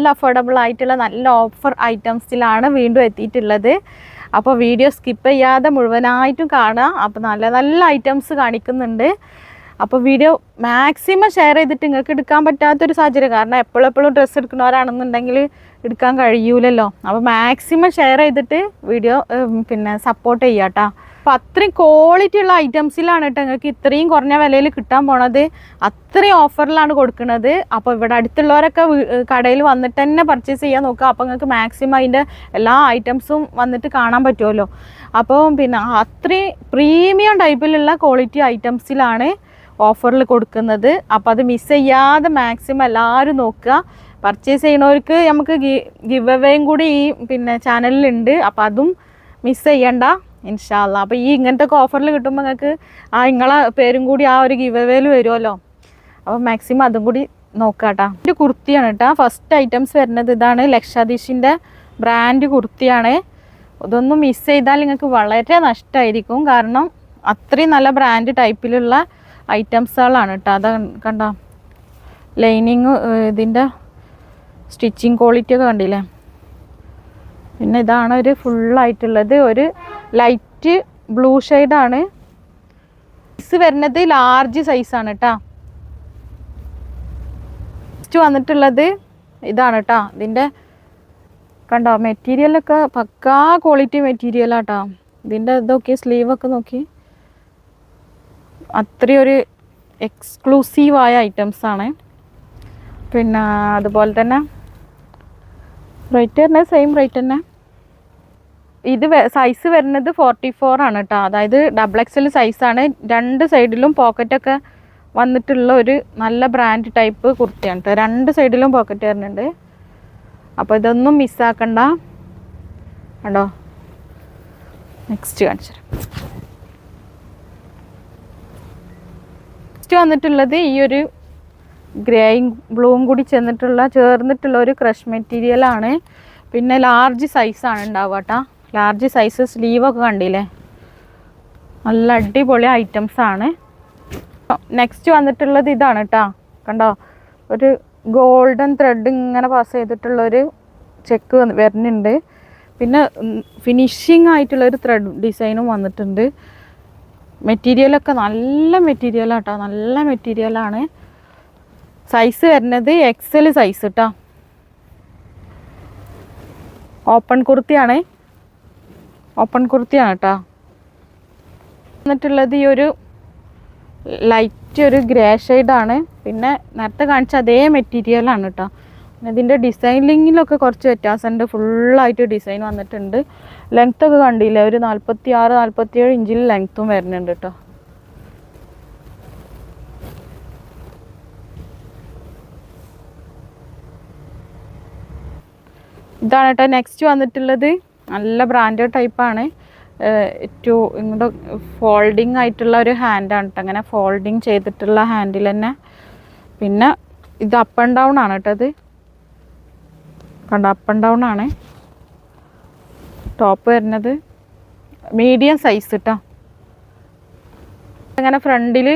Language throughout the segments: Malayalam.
നല്ല അഫോർഡബിൾ ആയിട്ടുള്ള നല്ല ഓഫർ ഐറ്റംസിലാണ് വീണ്ടും എത്തിയിട്ടുള്ളത്. അപ്പോൾ വീഡിയോ സ്കിപ്പ് ചെയ്യാതെ മുഴുവനായിട്ടും കാണുക. അപ്പോൾ നല്ല നല്ല ഐറ്റംസ് കാണിക്കുന്നുണ്ട്. അപ്പോൾ വീഡിയോ മാക്സിമം ഷെയർ ചെയ്തിട്ട് നിങ്ങൾക്ക് എടുക്കാൻ പറ്റാത്തൊരു സാഹചര്യം, കാരണം എപ്പോഴും ഡ്രസ്സ് എടുക്കുന്നവരാണെന്നുണ്ടെങ്കിൽ എടുക്കാൻ കഴിയൂലല്ലോ. അപ്പോൾ മാക്സിമം ഷെയർ ചെയ്തിട്ട് വീഡിയോ സപ്പോർട്ട് ചെയ്യാം കേട്ടോ. അപ്പോൾ അത്രയും ക്വാളിറ്റി ഉള്ള ഐറ്റംസിലാണ് കേട്ടോ നിങ്ങൾക്ക് ഇത്രയും കുറഞ്ഞ വിലയിൽ കിട്ടാൻ പോണത്. അത്രയും ഓഫറിലാണ് കൊടുക്കുന്നത്. അപ്പോൾ ഇവിടെ അടുത്തുള്ളവരൊക്കെ കടയിൽ വന്നിട്ട് തന്നെ പർച്ചേസ് ചെയ്യാൻ നോക്കുക. അപ്പോൾ നിങ്ങൾക്ക് മാക്സിമം അതിൻ്റെ എല്ലാ ഐറ്റംസും വന്നിട്ട് കാണാൻ പറ്റുമല്ലോ. അപ്പോൾ അത്രയും പ്രീമിയം ടൈപ്പിലുള്ള ക്വാളിറ്റി ഐറ്റംസിലാണ് ഓഫറിൽ കൊടുക്കുന്നത്. അപ്പോൾ അത് മിസ് ചെയ്യാതെ മാക്സിമം എല്ലാവരും നോക്കുക. പർച്ചേസ് ചെയ്യണവർക്ക് നമുക്ക് ഗിവ് അവേയും കൂടി ഈ ചാനലിലുണ്ട്. അപ്പോൾ അതും മിസ് ചെയ്യണ്ട ഇൻഷാ അല്ലാ. അപ്പോൾ ഈ ഇങ്ങനത്തെ ഓഫറിൽ കിട്ടുമ്പോൾ നിങ്ങൾക്ക് നിങ്ങളെ പേരും കൂടി ആ ഒരു ഗിവ് അവേയിൽ വരുമല്ലോ. അപ്പോൾ മാക്സിമം അതും കൂടി നോക്കാം കേട്ടോ. ഇത് കുർത്തിയാണ് കേട്ടോ. ഫസ്റ്റ് ഐറ്റംസ് വരുന്നത് ഇതാണ്. ലക്ഷാധീഷിൻ്റെ ബ്രാൻഡ് കുർത്തിയാണ്. ഇതൊന്നും മിസ് ചെയ്താൽ നിങ്ങൾക്ക് വളരെ നഷ്ടമായിരിക്കും. കാരണം അത്രയും നല്ല ബ്രാൻഡ് ടൈപ്പിലുള്ള ഐറ്റംസുകളാണ് കേട്ടോ. അത് കണ്ടോ, ലൈനിങ് ഇതിൻ്റെ സ്റ്റിച്ചിങ് ക്വാളിറ്റി ഒക്കെ കണ്ടില്ലേ. പിന്നെ ഇതാണ് ഒരു ഫുള്ളായിട്ടുള്ളത്, ഒരു ലൈറ്റ് ബ്ലൂ ഷെയ്ഡാണ്. സൈസ് വരുന്നത് ലാർജ് സൈസാണ് കേട്ടോ. നെക്സ്റ്റ് വന്നിട്ടുള്ളത് ഇതാണ് കേട്ടോ. ഇതിൻ്റെ കണ്ടോ മെറ്റീരിയലൊക്കെ പക്കാ ക്വാളിറ്റി മെറ്റീരിയലാട്ടോ. ഇതിൻ്റെ ഇതൊക്കെ സ്ലീവൊക്കെ നോക്കി അത്രയും ഒരു എക്സ്ക്ലൂസീവായ ഐറ്റംസാണ്. പിന്നെ അതുപോലെ തന്നെ റേറ്റ് വരുന്നത് സെയിം റേറ്റ് തന്നെ. ഇത് സൈസ് വരുന്നത് 44 ആണ് കേട്ടോ. അതായത് XXL സൈസാണ്. രണ്ട് സൈഡിലും പോക്കറ്റൊക്കെ വന്നിട്ടുള്ള ഒരു നല്ല ബ്രാൻഡ് ടൈപ്പ് കുർത്തിയാണ് കേട്ടോ. രണ്ട് സൈഡിലും പോക്കറ്റ് വരുന്നുണ്ട്. അപ്പോൾ ഇതൊന്നും മിസ്സാക്കണ്ട കണ്ടോ. നെക്സ്റ്റ് കാണിച്ചു തരാം. നെക്സ്റ്റ് വന്നിട്ടുള്ളത് ഈ ഒരു ഗ്രേയും ബ്ലൂവും കൂടി ചേർന്നിട്ടുള്ള ഒരു ക്രഷ് മെറ്റീരിയലാണ്. പിന്നെ ലാർജ് സൈസാണ് ഉണ്ടാവുക കേട്ടോ. ലാർജ് സൈസ് സ്ലീവൊക്കെ കണ്ടില്ലേ, നല്ല അടിപൊളി ഐറ്റംസാണ്. നെക്സ്റ്റ് വന്നിട്ടുള്ളത് ഇതാണ് കേട്ടോ. കണ്ടോ, ഒരു ഗോൾഡൻ ത്രെഡ് ഇങ്ങനെ പാസ് ചെയ്തിട്ടുള്ളൊരു ചെക്ക് വരുന്നുണ്ട്. പിന്നെ ഫിനിഷിങ് ആയിട്ടുള്ളൊരു ത്രെഡ് ഡിസൈനും വന്നിട്ടുണ്ട്. മെറ്റീരിയലൊക്കെ നല്ല മെറ്റീരിയലാട്ടോ, നല്ല മെറ്റീരിയലാണ്. സൈസ് വരുന്നത് XL സൈസ് കേട്ടോ. ഓപ്പൺ കുർത്തിയാണ് കേട്ടോ. എന്നിട്ടുള്ളത് ഈ ഒരു ലൈറ്റ് ഒരു ഗ്രേ ഷെയ്ഡാണ്. പിന്നെ നേരത്തെ കാണിച്ച അതേ മെറ്റീരിയലാണ് കേട്ടോ. ഇതിൻ്റെ ഡിസൈനിങ്ങിലൊക്കെ കുറച്ച് വ്യത്യാസമുണ്ട്. ഫുള്ളായിട്ട് ഡിസൈൻ വന്നിട്ടുണ്ട്. ലെങ്ത്തൊക്കെ കണ്ടില്ലേ, ഒരു 46-47 ഇഞ്ചിൽ ലെങ്ത്തും വരുന്നുണ്ട് കേട്ടോ. ഇതാണ് കേട്ടോ നെക്സ്റ്റ് വന്നിട്ടുള്ളത്. നല്ല ബ്രാൻഡഡ് ടൈപ്പാണ്. ഏറ്റവും ഇങ്ങോട്ട് ഫോൾഡിങ് ആയിട്ടുള്ള ഒരു ഹാൻഡാണ് കേട്ടോ. അങ്ങനെ ഫോൾഡിങ് ചെയ്തിട്ടുള്ള ഹാൻഡിൽ തന്നെ. പിന്നെ ഇത് അപ്പ് ആൻഡ് ഡൗൺ ആണ് കേട്ടോ. ഇത് കണ്ടോ, അപ്പ് ആൻഡ് ഡൗൺ ആണ്. ടോപ്പ് വരുന്നത് മീഡിയം സൈസ് കേട്ടോ. അങ്ങനെ ഫ്രണ്ടിൽ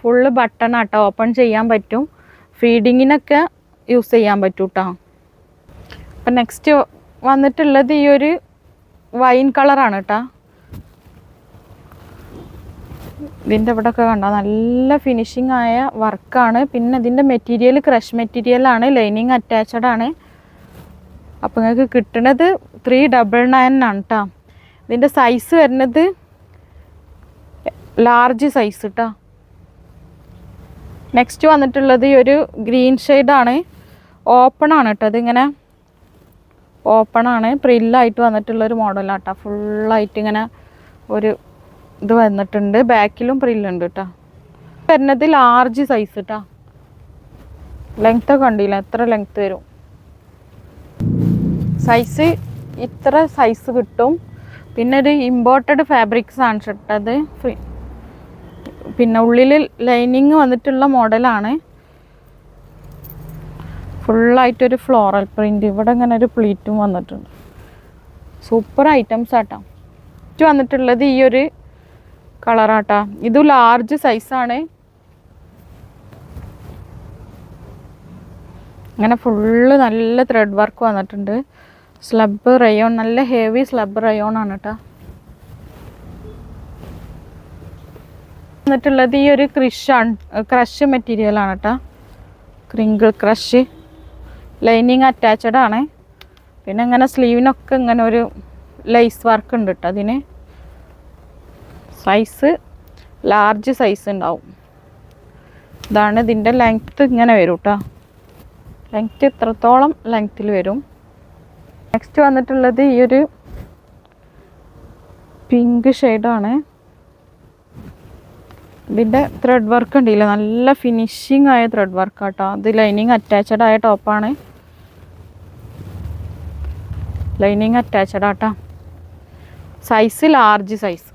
ഫുള്ള് ബട്ടൺ ആട്ടോ, ഓപ്പൺ ചെയ്യാൻ പറ്റും. ഫീഡിങ്ങിനൊക്കെ യൂസ് ചെയ്യാൻ പറ്റും കേട്ടോ. അപ്പം നെക്സ്റ്റ് വന്നിട്ടുള്ളത് ഈ ഒരു വൈൻ കളറാണ് കേട്ടോ. ഇതിൻ്റെ ഇവിടെയൊക്കെ കണ്ടോ നല്ല ഫിനിഷിംഗ് ആയ വർക്കാണ്. പിന്നെ ഇതിൻ്റെ മെറ്റീരിയൽ ക്രഷ് മെറ്റീരിയലാണ്, ലൈനിങ് അറ്റാച്ച്ഡ് ആണ്. അപ്പോൾ നിങ്ങൾക്ക് കിട്ടുന്നത് 399 ആണ് കേട്ടോ. ഇതിൻ്റെ സൈസ് വരുന്നത് ലാർജ് സൈസ് കേട്ടോ. നെക്സ്റ്റ് വന്നിട്ടുള്ളത് ഈ ഒരു ഗ്രീൻ ഷെയ്ഡാണ്. ഓപ്പൺ ആണ് കേട്ടോ. ഇതിങ്ങനെ ഓപ്പൺ ആണ്, പ്രില്ലായിട്ട് വന്നിട്ടുള്ളൊരു മോഡലാട്ടോ. ഫുള്ളായിട്ട് ഇങ്ങനെ ഒരു ഇത് വന്നിട്ടുണ്ട്. ബാക്കിലും പ്രില്ലുണ്ട് കേട്ടോ. വരുന്നത് ലാർജ് സൈസ് കേട്ടോ. ലെങ്ത്തൊക്കെ കണ്ടില്ല, എത്ര ലെങ്ത്ത് വരും. സൈസ് ഇത്ര സൈസ് കിട്ടും. പിന്നെ ഒരു ഇമ്പോർട്ടഡ് ഫാബ്രിക്സ് ആണ് ഷർട്ടത്. പിന്നെ ഉള്ളിൽ ലൈനിങ് വന്നിട്ടുള്ള മോഡലാണ്. ഫുള്ളായിട്ടൊരു ഫ്ലോറൽ പ്രിൻറ്റ്. ഇവിടെ ഇങ്ങനെ ഒരു പ്ലീറ്റും വന്നിട്ടുണ്ട്. സൂപ്പർ ഐറ്റംസ് ആട്ടോ. ഇത് വന്നിട്ടുള്ളത് ഈ ഒരു കളറാട്ടാ. ഇത് ലാർജ് സൈസാണ്. അങ്ങനെ ഫുള്ള് നല്ല ത്രെഡ് വർക്ക് വന്നിട്ടുണ്ട്. സ്ലബ് റയോൺ, നല്ല ഹെവി സ്ലബ് റയോൺ ആണ് കേട്ടോ. വന്നിട്ടുള്ളത് ഈ ഒരു ക്രഷ് മെറ്റീരിയൽ ആണ് കേട്ടോ. ക്രിങ്കിൾ ക്രഷ്, ലൈനിങ് അറ്റാച്ച്ഡ് ആണ്. പിന്നെ ഇങ്ങനെ സ്ലീവിനൊക്കെ ഇങ്ങനെ ഒരു ലേസ് വർക്ക് ഉണ്ട് കേട്ടോ. അതിന് സൈസ് ലാർജ് സൈസ് ഉണ്ടാവും. ഇതാണ് ഇതിൻ്റെ ലെങ്ത്ത്, ഇങ്ങനെ വരും കേട്ടോ. ലെങ്ത്ത് ഇത്രത്തോളം ലെങ്ത്തിൽ വരും. നെക്സ്റ്റ് വന്നിട്ടുള്ളത് ഈ ഒരു പിങ്ക് ഷെയ്ഡാണ്. ഇതിൻ്റെ ത്രെഡ് വർക്ക് ഉണ്ടല്ലോ, നല്ല ഫിനിഷിങ് ആയ ത്രെഡ് വർക്ക് ആട്ടോ. ഇത് ലൈനിങ് അറ്റാച്ച്ഡ് ആയ ടോപ്പാണ്. ലൈനിങ് അറ്റാച്ച്ഡ് ആട്ടോ. Size large size.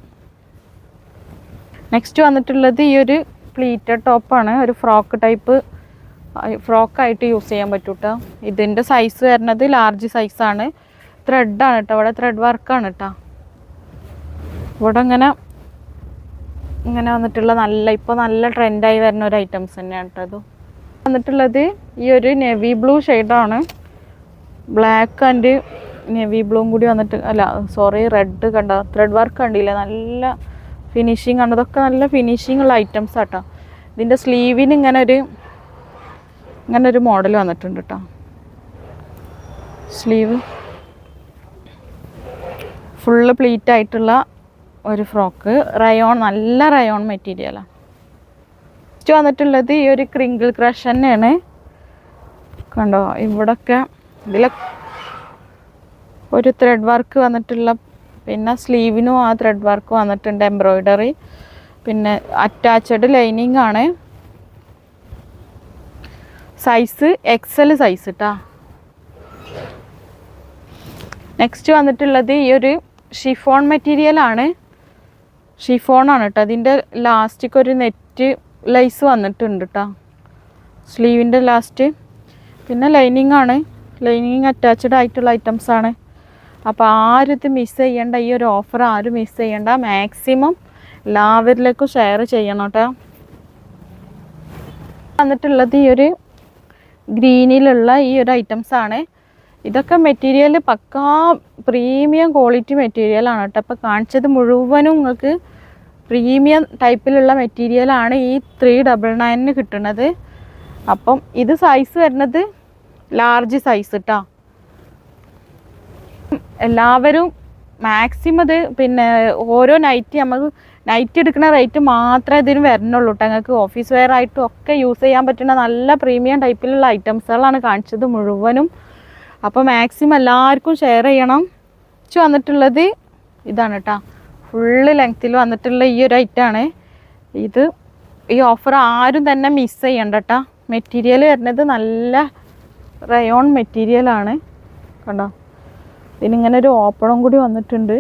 നെക്സ്റ്റ് വന്നിട്ടുള്ളത് ഈ ഒരു പ്ലീറ്റഡ് ടോപ്പാണ്. ഒരു ഫ്രോക്ക് ടൈപ്പ്, ഫ്രോക്കായിട്ട് യൂസ് ചെയ്യാൻ പറ്റും കേട്ടോ. ഇതിൻ്റെ സൈസ് വരുന്നത് ലാർജ് സൈസാണ്. ത്രെഡാണ് കേട്ടോ, ഇവിടെ ത്രെഡ് വർക്കാണ് കേട്ടോ. ഇവിടെ ഇങ്ങനെ വന്നിട്ടുള്ള ഇപ്പോൾ നല്ല ട്രെൻഡായി വരുന്ന ഒരു ഐറ്റംസ് തന്നെയാണ് കേട്ടോ. അത് വന്നിട്ടുള്ളത് ഈ ഒരു നെവി ബ്ലൂ ഷെയ്ഡാണ്. ബ്ലാക്ക് ആൻഡ് നെവി ബ്ലൂവും കൂടി വന്നിട്ട്, റെഡ് കണ്ട ത്രെഡ് വർക്ക് കണ്ടില്ലേ, നല്ല ഫിനിഷിങ് ആണ്. ഇതൊക്കെ നല്ല ഫിനിഷിങ് ഉള്ള ഐറ്റംസ് ആട്ടോ. ഇതിൻ്റെ സ്ലീവിന് ഇങ്ങനെ ഒരു മോഡൽ വന്നിട്ടുണ്ട് കേട്ടോ. സ്ലീവ് ഫുള്ള് പ്ലീറ്റ് ആയിട്ടുള്ള ഒരു ഫ്രോക്ക്. റയോൺ, നല്ല റയോൺ മെറ്റീരിയലാണ്. നെക്സ്റ്റ് വന്നിട്ടുള്ളത് ഈ ഒരു ക്രിങ്കിൾ ക്രഷ് തന്നെയാണ്. കണ്ടോ, ഇവിടൊക്കെ ഒരു ത്രെഡ് വർക്ക് വന്നിട്ടുള്ള, പിന്നെ സ്ലീവിനും ആ ത്രെഡ് വർക്ക് വന്നിട്ടുണ്ട്, എംബ്രോയിഡറി. പിന്നെ അറ്റാച്ച്ഡ് ലൈനിങ് ആണ്. സൈസ് XL സൈസ് കേട്ടോ. നെക്സ്റ്റ് വന്നിട്ടുള്ളത് ഈ ഒരു ഷിഫോൺ മെറ്റീരിയലാണ്. ഷിഫോണാണ് കേട്ടോ. അതിൻ്റെ ലാസ്റ്റിക്ക് ഒരു നെറ്റ് ലൈസ് വന്നിട്ടുണ്ട് കേട്ടോ, സ്ലീവിൻ്റെ ലാസ്റ്റ്. പിന്നെ ലൈനിങ് ആണ്, ലൈനിങ് അറ്റാച്ച്ഡ് ആയിട്ടുള്ള ഐറ്റംസ് ആണ്. അപ്പോൾ ആരും ഇത് മിസ് ചെയ്യേണ്ട, ഈ ഒരു ഓഫർ ആരും മിസ് ചെയ്യേണ്ട. മാക്സിമം എല്ലാവരിലേക്കും ഷെയർ ചെയ്യണം കേട്ടോ. വന്നിട്ടുള്ളത് ഈ ഒരു ഗ്രീനിലുള്ള ഈ ഒരു ഐറ്റംസ് ആണ്. ഇതൊക്കെ മെറ്റീരിയൽ പക്കാ പ്രീമിയം ക്വാളിറ്റി മെറ്റീരിയലാണ് കേട്ടോ. അപ്പോൾ കാണിച്ചത് മുഴുവനും നിങ്ങൾക്ക് പ്രീമിയം ടൈപ്പിലുള്ള മെറ്റീരിയലാണ് ഈ 399 കിട്ടുന്നത്. അപ്പം ഇത് സൈസ് വരുന്നത് ലാർജ് സൈസ് കേട്ടോ. എല്ലാവരും മാക്സിമം ഇത്, പിന്നെ ഓരോ നൈറ്റ് നമുക്ക് നൈറ്റ് എടുക്കുന്ന റേറ്റ് മാത്രമേ ഇതിന് വരുന്നുള്ളൂ കേട്ടോ. നിങ്ങൾക്ക് ഓഫീസ് വെയർ ആയിട്ടും ഒക്കെ യൂസ് ചെയ്യാൻ പറ്റുന്ന നല്ല പ്രീമിയം ടൈപ്പിലുള്ള ഐറ്റംസുകളാണ് കാണിച്ചത് മുഴുവനും. അപ്പോൾ മാക്സിമം എല്ലാവർക്കും ഷെയർ ചെയ്യണം. വന്നിട്ടുള്ളത് ഇതാണ് കേട്ടോ, ഫുള്ള് ലെങ്ത്തിൽ വന്നിട്ടുള്ള ഈ ഒരു ഐറ്റമാണ് ഇത്. ഈ ഓഫർ ആരും തന്നെ മിസ് ചെയ്യണ്ട കേട്ടോ. മെറ്റീരിയൽ വരുന്നത് നല്ല റയോൺ മെറ്റീരിയലാണ് കണ്ടോ. ഇതിനിങ്ങനെ ഒരു ഓപ്പണും കൂടി വന്നിട്ടുണ്ട്.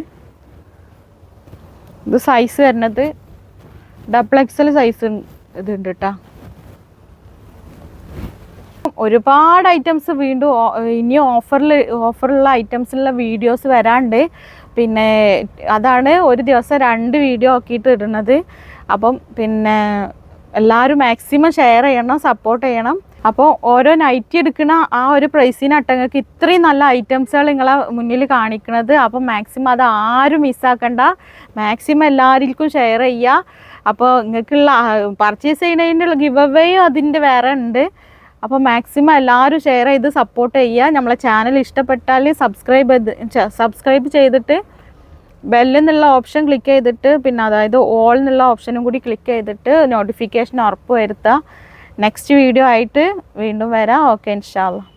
ഇത് സൈസ് വരുന്നത് XXL സൈസ് ഇതുണ്ട് കേട്ടോ. ഒരുപാട് ഐറ്റംസ് വീണ്ടും ഇനി ഓഫറുള്ള ഐറ്റംസിലുള്ള വീഡിയോസ് വരാണ്ട്. പിന്നെ അതാണ് ഒരു ദിവസം 2 വീഡിയോ ആക്കിയിട്ട് ഇടുന്നത്. അപ്പം പിന്നെ എല്ലാവരും മാക്സിമം ഷെയർ ചെയ്യണം, സപ്പോർട്ട് ചെയ്യണം. അപ്പോൾ ഓരോ നൈറ്റി എടുക്കുന്ന ആ ഒരു പ്രൈസിനാട്ടോ നിങ്ങൾക്ക് ഇത്രയും നല്ല ഐറ്റംസുകൾ നിങ്ങളെ മുന്നിൽ കാണിക്കുന്നത്. അപ്പം മാക്സിമം അത് ആരും മിസ്സാക്കണ്ട, മാക്സിമം എല്ലാവർക്കും ഷെയർ ചെയ്യുക. അപ്പോൾ നിങ്ങൾക്കുള്ള പർച്ചേസ് ചെയ്യുന്നതിൻ്റെ ഗിവ് അവേയും അതിൻ്റെ വേറെ ഉണ്ട്. അപ്പോൾ മാക്സിമം എല്ലാവരും ഷെയർ ചെയ്ത് സപ്പോർട്ട് ചെയ്യുക. നമ്മളെ ചാനൽ ഇഷ്ടപ്പെട്ടാൽ സബ്സ്ക്രൈബ് ചെയ്തിട്ട് ബെല്ലെന്നുള്ള ഓപ്ഷൻ ക്ലിക്ക് ചെയ്തിട്ട്, പിന്നെ അതായത് ഓൾ എന്നുള്ള ഓപ്ഷനും കൂടി ക്ലിക്ക് ചെയ്തിട്ട് നോട്ടിഫിക്കേഷൻ ഉറപ്പ് വരുത്തുക. നെക്സ്റ്റ് വീഡിയോ ആയിട്ട് വീണ്ടും വരാം. ഓക്കെ, ഇൻഷാ അല്ലാഹ്.